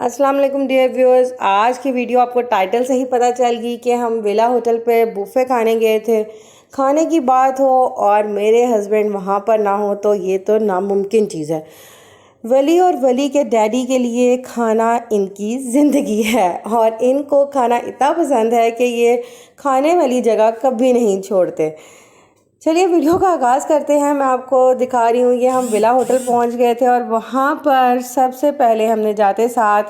अस्सलाम वालेकुम dear viewers. आज की वीडियो आपको टाइटल से ही पता चल गई कि हम विला होटल पे बुफ़े खाने गए थे। खाने की बात हो और मेरे हस्बैंड वहाँ पर ना हो तो ये तो नामुमकिन चीज़ है। वली और वली के डैडी के लिए खाना इनकी ज़िंदगी है और इनको खाना इतना पसंद है कि ये खाने वाली जगह कभी नहीं छोड़ते। चलिए वीडियो का आगाज़ करते हैं। मैं आपको दिखा रही हूँ, ये हम विला होटल पहुँच गए थे और वहाँ पर सबसे पहले हमने जाते साथ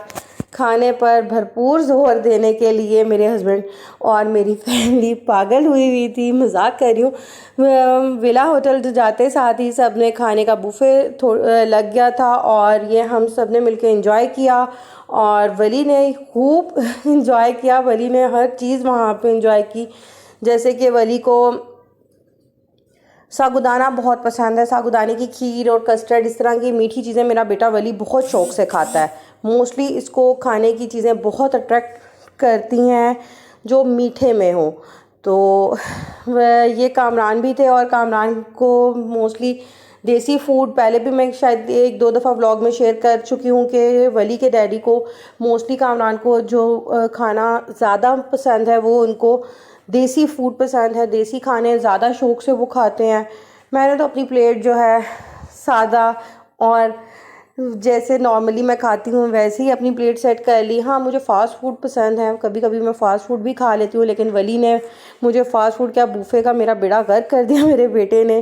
खाने पर भरपूर जोर देने के लिए मेरे हस्बैंड और मेरी फैमिली पागल हुई थी। मजाक कर रही हूँ। विला होटल जाते साथ ही सब ने खाने का बुफे लग गया था और ये हम सब ने मिलकर एंजॉय किया और वली ने खूब एंजॉय किया। वली ने हर चीज़ वहाँ पे एंजॉय की, जैसे कि वली को साबूदाना बहुत पसंद है। साबूदाने की खीर और कस्टर्ड, इस तरह की मीठी चीज़ें मेरा बेटा वली बहुत शौक़ से खाता है। मोस्टली इसको खाने की चीज़ें बहुत अट्रैक्ट करती हैं जो मीठे में हो। तो ये कामरान भी थे और कामरान को मोस्टली देसी फूड, पहले भी मैं शायद एक दो दफ़ा व्लॉग में शेयर कर चुकी हूँ कि वली के डैडी को मोस्टली कामरान को जो खाना ज़्यादा पसंद है वो उनको देसी फूड पसंद है। देसी खाने ज़्यादा शौक़ से वो खाते हैं। मैंने तो अपनी प्लेट जो है सादा और जैसे नॉर्मली मैं खाती हूँ वैसे ही अपनी प्लेट सेट कर ली। हाँ, मुझे फ़ास्ट फूड पसंद है, कभी कभी मैं फ़ास्ट फूड भी खा लेती हूँ, लेकिन वली ने मुझे फ़ास्ट फूड क्या बुफ़े का मेरा बेड़ा गर्क कर दिया मेरे बेटे ने,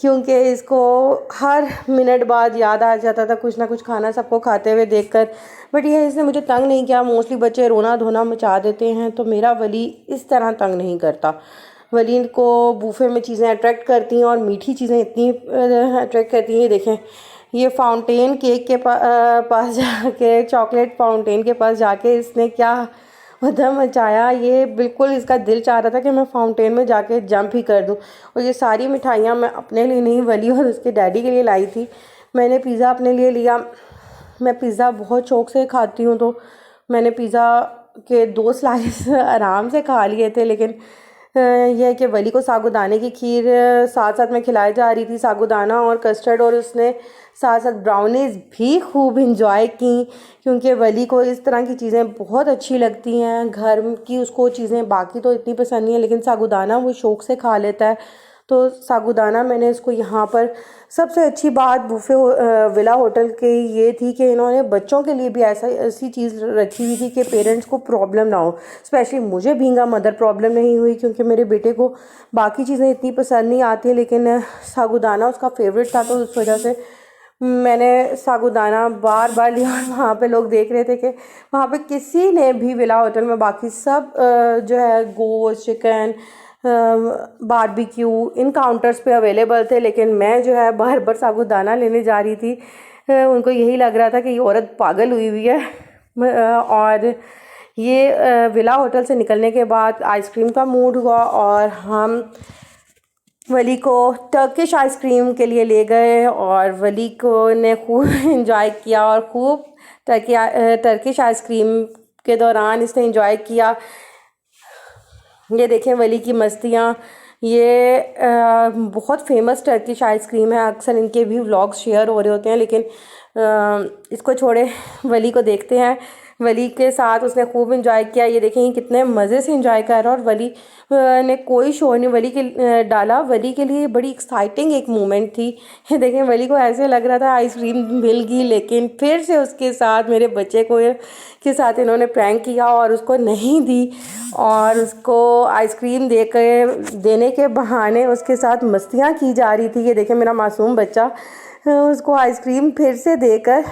क्योंकि इसको हर मिनट बाद याद आ जाता था कुछ ना कुछ खाना सबको खाते हुए देखकर। बट ये इसने मुझे तंग नहीं किया। मोस्टली बच्चे रोना धोना मचा देते हैं, तो मेरा वली इस तरह तंग नहीं करता। वली को बुफ़े में चीज़ें अट्रैक्ट करती हैं और मीठी चीज़ें इतनी अट्रैक्ट करती हैं। ये देखें, ये फाउंटेन केक के पास जाके, चॉकलेट फाउंटेन के पास जाके इसने क्या उधम मचाया। ये बिल्कुल इसका दिल चाह रहा था कि मैं फाउंटेन में जाके जंप ही कर दूं। और ये सारी मिठाइयाँ मैं अपने लिए नहीं, वली और उसके डैडी के लिए लाई थी। मैंने पिज़्ज़ा अपने लिए लिया। मैं पिज़्ज़ा बहुत शौक़ से खाती हूँ, तो मैंने पिज़्ज़ा के 2 स्लाइस आराम से खा लिए थे। लेकिन यह है कि वली को साबूदाने की खीर साथ साथ में खिलाई जा रही थी, साबूदाना और कस्टर्ड, और उसने साथ साथ ब्राउनीज़ भी खूब इंजॉय की, क्योंकि वली को इस तरह की चीज़ें बहुत अच्छी लगती हैं। घर की उसको चीज़ें बाकी तो इतनी पसंद नहीं है, लेकिन साबूदाना वो शौक़ से खा लेता है। तो साबूदाना मैंने इसको यहाँ पर, सबसे अच्छी बात बुफ़े विला होटल की ये थी कि इन्होंने बच्चों के लिए भी ऐसी चीज़ रखी हुई थी कि पेरेंट्स को प्रॉब्लम ना हो। स्पेशली मुझे बीइंग मदर प्रॉब्लम नहीं हुई, क्योंकि मेरे बेटे को बाकी चीज़ें इतनी पसंद नहीं आती, लेकिन साबूदाना उसका फेवरेट था, तो उस वजह से मैंने साबूदाना बार बार लिया। और वहाँ पे लोग देख रहे थे कि वहाँ पे किसी ने भी विला होटल में बाकी सब जो है गोश्त, चिकन, बारबेक्यू इन काउंटर्स पे अवेलेबल थे, लेकिन मैं जो है बार बार साबूदाना लेने जा रही थी। उनको यही लग रहा था कि ये औरत पागल हुई है। और ये विला होटल से निकलने के बाद आइसक्रीम का मूड हुआ और हम वली को टर्किश आइसक्रीम के लिए ले गए और वली को ने खूब एंजॉय किया और खूब टर्किश आइसक्रीम के दौरान इसने एंजॉय किया। ये देखें वली की मस्तियाँ। ये बहुत फेमस टर्किश आइसक्रीम है, अक्सर इनके भी व्लॉग्स शेयर हो रहे होते हैं, लेकिन इसको छोड़े वली को देखते हैं। वली के साथ उसने खूब एंजॉय किया। ये देखें कितने मज़े से एंजॉय कर रहा है और वली ने कोई शोर नहीं वली के डाला। वली के लिए बड़ी एक्साइटिंग एक मोमेंट थी। ये देखें वली को ऐसे लग रहा था आइसक्रीम मिल गई, लेकिन फिर से उसके साथ मेरे बच्चे को के साथ इन्होंने प्रैंक किया और उसको नहीं दी, और उसको आइसक्रीम देने के बहाने उसके साथ मस्तियाँ की जा रही थी। ये देखें मेरा मासूम बच्चा उसको आइसक्रीम फिर से देकर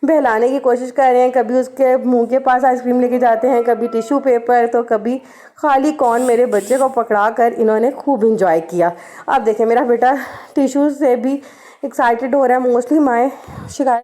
बहलाने की कोशिश कर रहे हैं। कभी उसके मुंह के पास आइसक्रीम लेके जाते हैं, कभी टिश्यू पेपर, तो कभी खाली कौन। मेरे बच्चे को पकड़ा कर इन्होंने खूब इंजॉय किया। अब देखें मेरा बेटा टिश्यू से भी एक्साइटेड हो रहा है। मोस्टली माएँ शिकायत